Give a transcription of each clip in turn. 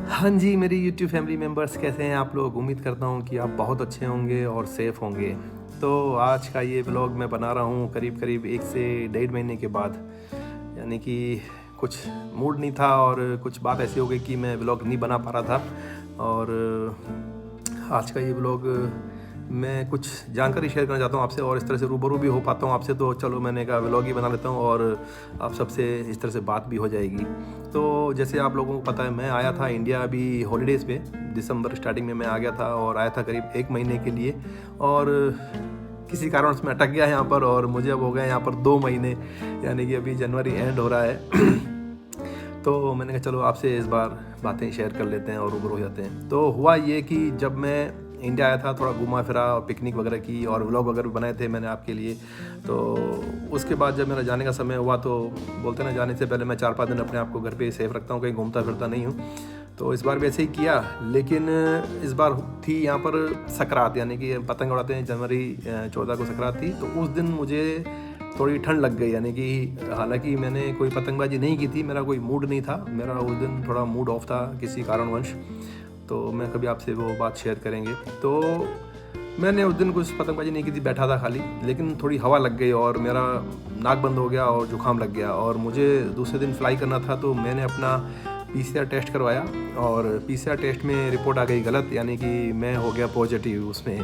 हाँ जी, मेरी YouTube family members कैसे हैं आप लोग? उम्मीद करता हूँ कि आप बहुत अच्छे होंगे और सेफ़ होंगे। तो आज का ये व्लॉग मैं बना रहा हूँ करीब-करीब 1 से डेढ़ महीने के बाद। यानी कि कुछ मूड नहीं था और कुछ बात ऐसी हो गई कि मैं व्लॉग नहीं बना पा रहा था। और आज का ये व्लॉग मैं कुछ जानकारी शेयर करना चाहता हूँ आपसे और इस तरह से रूबरू भी हो पाता हूँ आपसे, तो चलो मैंने कहा व्लॉग ही बना लेता हूँ और आप सबसे इस तरह से बात भी हो जाएगी। तो जैसे आप लोगों को पता है, मैं आया था इंडिया अभी हॉलीडेज़ पे, दिसंबर स्टार्टिंग में मैं आ गया था और आया था करीब 1 महीने के लिए। और किसी कारणवश मैं अटक गया यहाँ पर और मुझे अब हो गए यहाँ पर 2 महीने, यानी कि अभी जनवरी एंड हो रहा है। तो मैंने कहा चलो आपसे इस बार बातें शेयर कर लेते हैं और रूबरू हो जाते हैं। तो हुआ ये कि जब मैं इंडिया आया था, थोड़ा घूमा फिरा और पिकनिक वगैरह की और व्लॉग वगैरह भी बनाए थे मैंने आपके लिए। तो उसके बाद जब मेरा जाने का समय हुआ तो बोलते ना, जाने से पहले मैं 4-5 दिन अपने आप को घर पे ही सेफ रखता हूँ, कहीं घूमता फिरता नहीं हूँ। तो इस बार भी ऐसे ही किया, लेकिन इस बार थी यहाँ पर सकरात, यानी कि पतंग उड़ाते हैं, जनवरी 14 को सकरात थी। तो उस दिन मुझे थोड़ी ठंड लग गई, यानी कि हालांकि मैंने कोई पतंगबाजी नहीं की थी, मेरा कोई मूड नहीं था, मेरा उस दिन थोड़ा मूड ऑफ था किसी कारणवश। तो मैं कभी आपसे वो बात शेयर करेंगे। तो मैंने उस दिन कुछ पतंगबाजी नहीं की थी, बैठा था खाली, लेकिन थोड़ी हवा लग गई और मेरा नाक बंद हो गया और जुकाम लग गया और मुझे दूसरे दिन फ्लाई करना था। तो मैंने अपना पीसीआर टेस्ट करवाया और पीसीआर टेस्ट में रिपोर्ट आ गई गलत, यानी कि मैं हो गया पॉजिटिव उसमें।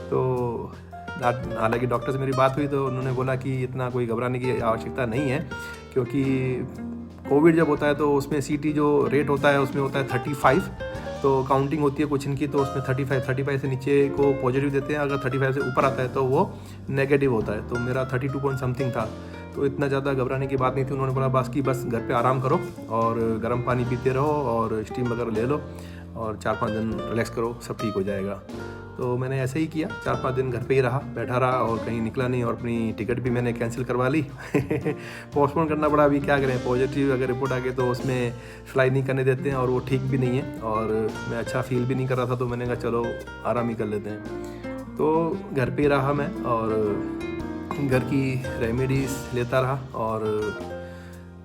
तो हालांकि डॉक्टर से मेरी बात हुई तो उन्होंने बोला कि इतना कोई घबराने की आवश्यकता नहीं है, क्योंकि कोविड जब होता है तो उसमें सीटी जो रेट होता है उसमें होता है 35। तो काउंटिंग होती है कुछ इनकी, तो उसमें 35 से नीचे को पॉजिटिव देते हैं, अगर 35 से ऊपर आता है तो वो नेगेटिव होता है। तो मेरा 32 पॉइंट समथिंग था, तो इतना ज़्यादा घबराने की बात नहीं थी। उन्होंने बोला बस घर पे आराम करो और गर्म पानी पीते रहो और स्टीम वगैरह ले लो और 4-5 दिन रिलैक्स करो, सब ठीक हो जाएगा। तो मैंने ऐसे ही किया, 4-5 दिन घर पे ही रहा, बैठा रहा और कहीं निकला नहीं और अपनी टिकट भी मैंने कैंसिल करवा ली। पोस्टपोन करना पड़ा, अभी क्या करें, पॉजिटिव अगर रिपोर्ट आ गई तो उसमें फ्लाई नहीं करने देते हैं और वो ठीक भी नहीं है और मैं अच्छा फील भी नहीं कर रहा था, तो मैंने कहा चलो आराम ही कर लेते हैं। तो घर पे रहा मैं और घर की रेमेडीज़ लेता रहा और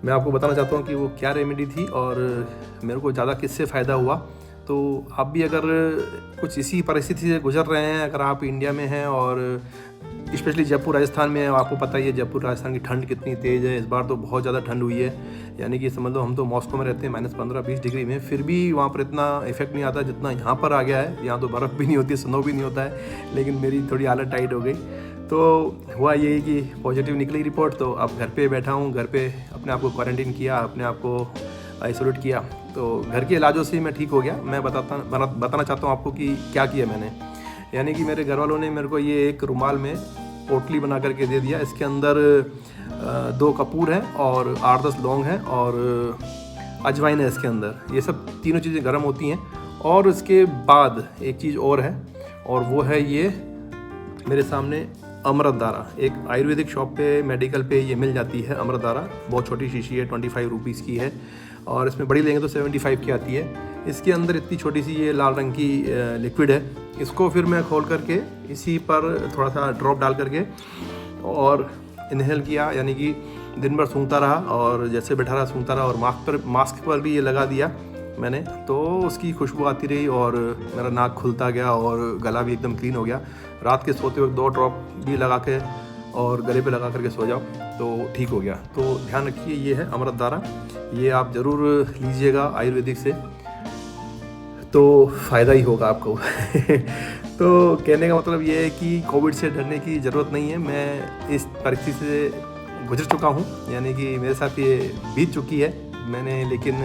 मैं आपको बताना चाहता हूँ कि वो क्या रेमेडी थी और मेरे को ज़्यादा किससे फ़ायदा हुआ। तो आप भी अगर कुछ इसी परिस्थिति से गुजर रहे हैं, अगर आप इंडिया में हैं और स्पेशली जयपुर राजस्थान में, आपको पता ही है जयपुर राजस्थान की ठंड कितनी तेज़ है। इस बार तो बहुत ज़्यादा ठंड हुई है, यानी कि समझ लो हम तो मॉस्को में रहते हैं -15-20 डिग्री में, फिर भी वहाँ पर इतना इफेक्ट नहीं आता जितना यहाँ पर आ गया है। यहाँ तो बर्फ़ भी नहीं होती, स्नो भी नहीं होता है, लेकिन मेरी थोड़ी हालत टाइट हो गई। तो हुआ यही कि पॉजिटिव निकली रिपोर्ट, तो अब घर पे बैठा हूँ, घर पे अपने आप को क्वारंटीन किया, अपने आप को आइसोलेट किया। तो घर के इलाजों से मैं ठीक हो गया। मैं बताना चाहता हूँ आपको कि क्या किया मैंने। यानी कि मेरे घर वालों ने मेरे को ये एक रुमाल में पोटली बना करके दे दिया, इसके अंदर 2 कपूर हैं और 8-10 लौंग हैं और अजवाइन है इसके अंदर। ये सब तीनों चीज़ें गर्म होती हैं। और इसके बाद एक चीज़ और है, और वो है ये मेरे सामने अमृतधारा। एक आयुर्वेदिक शॉप पे, मेडिकल पे ये मिल जाती है अमृतधारा, बहुत छोटी शीशी है, 25 रुपीज़ की है और इसमें बड़ी लेंगे तो 75 की आती है। इसके अंदर इतनी छोटी सी ये लाल रंग की लिक्विड है। इसको फिर मैं खोल करके इसी पर थोड़ा सा ड्रॉप डाल करके और इनहेल किया, यानी कि दिन भर सूंघता रहा और जैसे बैठा रहा सूंघता रहा और मास्क पर भी ये लगा दिया मैंने। तो उसकी खुशबू आती रही और मेरा नाक खुलता गया और गला भी एकदम क्लीन हो गया। रात के सोते वक्त 2 ड्रॉप भी लगा के और गले पे लगा करके सो जाओ तो ठीक हो गया। तो ध्यान रखिए, ये है अमृतधारा, ये आप ज़रूर लीजिएगा आयुर्वेदिक से, तो फ़ायदा ही होगा आपको। तो कहने का मतलब ये है कि कोविड से डरने की ज़रूरत नहीं है। मैं इस परिस्थिति से गुजर चुका हूँ, यानी कि मेरे साथ ये बीत चुकी है मैंने, लेकिन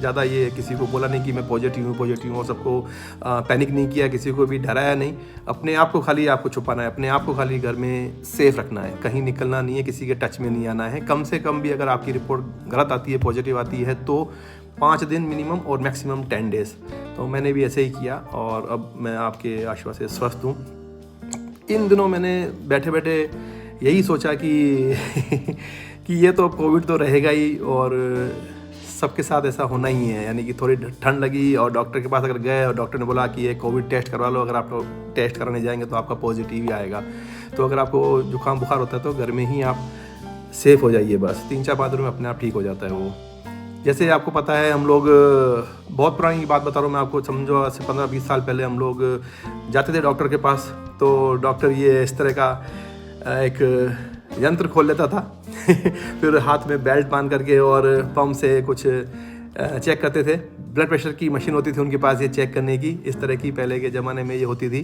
ज़्यादा ये किसी को बोला नहीं कि मैं पॉजिटिव हूँ और सबको पैनिक नहीं किया, किसी को भी डराया नहीं। अपने आप को खाली आपको छुपाना है, अपने आप को खाली घर में सेफ रखना है, कहीं निकलना नहीं है, किसी के टच में नहीं आना है। कम से कम भी अगर आपकी रिपोर्ट गलत आती है, पॉजिटिव आती है, तो 5 दिन मिनिमम और मैक्सिमम 10 डेज़। तो मैंने भी ऐसे ही किया और अब मैं आपके आश्वास से स्वस्थ हूँ। इन दिनों मैंने बैठे बैठे यही सोचा कि कि ये तो कोविड तो रहेगा ही और सबके साथ ऐसा होना ही है। यानी कि थोड़ी ठंड लगी और डॉक्टर के पास अगर गए और डॉक्टर ने बोला कि ये कोविड टेस्ट करवा लो, अगर आप टेस्ट कराने जाएंगे तो आपका पॉजिटिव ही आएगा। तो अगर आपको जुकाम बुखार होता है तो घर में ही आप सेफ हो जाइए, बस 3-4 दिन में अपने आप ठीक हो जाता है वो। जैसे आपको पता है हम लोग बहुत पुरानी बात बता रहा हूँ मैं आपको, समझो आज से 15-20 साल पहले हम लोग जाते थे डॉक्टर के पास, तो डॉक्टर ये इस तरह का एक यंत्र खोल लेता था फिर हाथ में बेल्ट बांध करके और पंप से कुछ चेक करते थे। ब्लड प्रेशर की मशीन होती थी उनके पास ये चेक करने की, इस तरह की पहले के ज़माने में ये होती थी।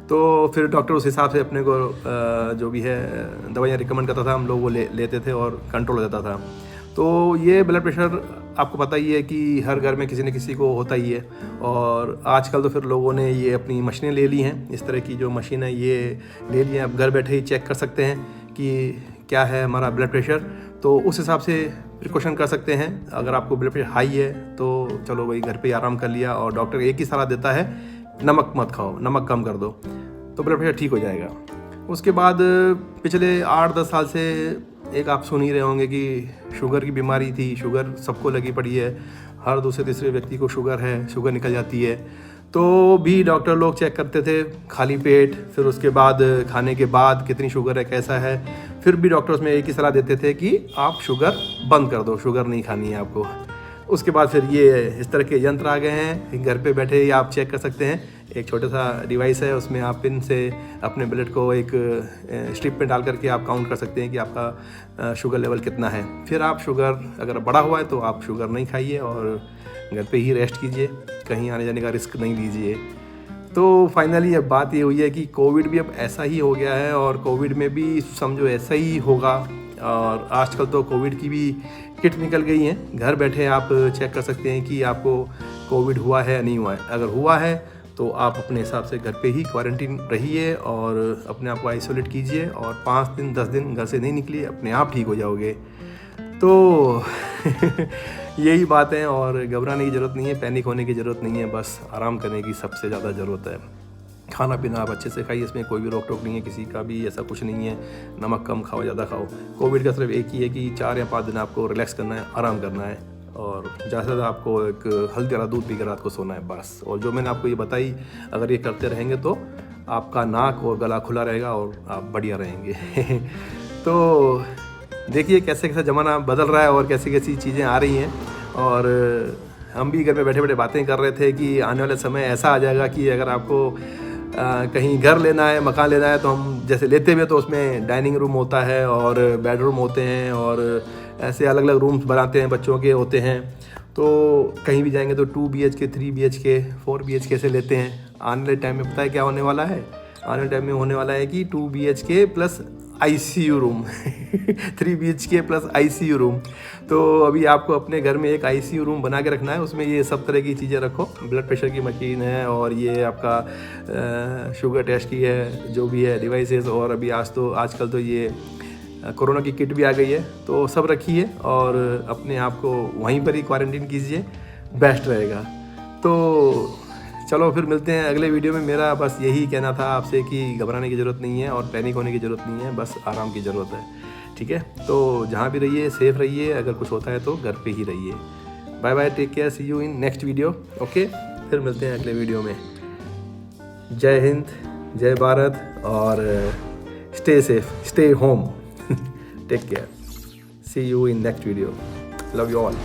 तो फिर डॉक्टर उस हिसाब से अपने को जो भी है दवाइयाँ रिकमेंड करता था, हम लोग वो लेते थे और कंट्रोल हो जाता था। तो ये ब्लड प्रेशर आपको पता ही है कि हर घर में किसी न किसी को होता ही है, और आजकल तो फिर लोगों ने ये अपनी मशीनें ले ली हैं, इस तरह की जो मशीन है ये ले ली हैं। अब घर बैठे ही चेक कर सकते हैं कि क्या है हमारा ब्लड प्रेशर, तो उस हिसाब से प्रिकॉशन कर सकते हैं। अगर आपको ब्लड प्रेशर हाई है तो चलो भाई घर पे आराम कर लिया, और डॉक्टर एक ही सलाह देता है नमक मत खाओ, नमक कम कर दो, तो ब्लड प्रेशर ठीक हो जाएगा। उसके बाद पिछले 8-10 साल से एक आप सुन ही रहे होंगे कि शुगर की बीमारी थी, शुगर सबको लगी पड़ी है, हर दूसरे तीसरे व्यक्ति को शुगर है, शुगर निकल जाती है। तो भी डॉक्टर लोग चेक करते थे खाली पेट, फिर उसके बाद खाने के बाद कितनी शुगर है कैसा है, फिर भी डॉक्टर्स में एक ही सलाह देते थे कि आप शुगर बंद कर दो, शुगर नहीं खानी है आपको। उसके बाद फिर ये इस तरह के यंत्र आ गए हैं, घर पे बैठे ही आप चेक कर सकते हैं। एक छोटा सा डिवाइस है, उसमें आप पिन से अपने ब्लड को एक स्ट्रिप में डाल करके आप काउंट कर सकते हैं कि आपका शुगर लेवल कितना है। फिर आप शुगर अगर बढ़ा हुआ है तो आप शुगर नहीं खाइए और घर पे ही रेस्ट कीजिए, कहीं आने जाने का रिस्क नहीं लीजिए। तो फाइनली अब बात ये हुई है कि कोविड भी अब ऐसा ही हो गया है, और कोविड में भी समझो ऐसा ही होगा। और आजकल तो कोविड की भी किट निकल गई हैं, घर बैठे आप चेक कर सकते हैं कि आपको कोविड हुआ है या नहीं हुआ है। अगर हुआ है तो आप अपने हिसाब से घर पे ही क्वारंटीन रहिए और अपने आप को आइसोलेट कीजिए, और 5 दिन 10 दिन घर से नहीं निकलिए, अपने आप ठीक हो जाओगे। तो यही बात है, और घबराने की ज़रूरत नहीं है, पैनिक होने की ज़रूरत नहीं है, बस आराम करने की सबसे ज़्यादा ज़रूरत है। खाना पीना आप अच्छे से खाइए, इसमें कोई भी रोक टोक नहीं है, किसी का भी ऐसा कुछ नहीं है नमक कम खाओ ज़्यादा खाओ। कोविड का सिर्फ एक ही है कि 4 या 5 दिन आपको रिलैक्स करना है, आराम करना है, और ज़्यादा से ज़्यादा आपको एक हल्दी वाला दूध पी कर रात को सोना है बस। और जो मैंने आपको ये बताई अगर ये करते रहेंगे तो आपका नाक और गला खुला रहेगा और आप बढ़िया रहेंगे तो देखिए कैसे कैसे ज़माना बदल रहा है और कैसी कैसी चीज़ें आ रही हैं। और हम भी घर में बैठे बैठे बातें कर रहे थे कि आने वाले समय ऐसा आ जाएगा कि अगर आपको कहीं घर लेना है, मकान लेना है, तो हम जैसे लेते हुए तो उसमें डाइनिंग रूम होता है और बेडरूम होते हैं और ऐसे अलग अलग रूम्स बनाते हैं, बच्चों के होते हैं। तो कहीं भी जाएंगे तो 2 BHK 3 BHK 4 BHK से लेते हैं। आने वाले टाइम में पता है क्या होने वाला है? आने वाले टाइम में होने वाला है कि 2 BHK plus ICU room 3 BHK plus ICU room. तो अभी आपको अपने घर में एक ICU रूम बना के रखना है, उसमें ये सब तरह की चीज़ें रखो, ब्लड प्रेशर की मशीन है और ये आपका शुगर टेस्ट की है, जो भी है डिवाइसेस, और अभी आजकल तो ये कोरोना की किट भी आ गई है, तो सब रखिए और अपने आप को वहीं पर ही क्वारंटीन कीजिए, बेस्ट रहेगा। तो चलो फिर मिलते हैं अगले वीडियो में। मेरा बस यही कहना था आपसे कि घबराने की ज़रूरत नहीं है और पैनिक होने की ज़रूरत नहीं है, बस आराम की ज़रूरत है, ठीक है। तो जहाँ भी रहिए सेफ रहिए, अगर कुछ होता है तो घर पे ही रहिए। Bye bye, take care, see you in next video. Okay, फिर मिलते हैं अगले वीडियो में। जय हिंद, जय भारत, और stay safe, stay home, take care, see you in next video, love you all.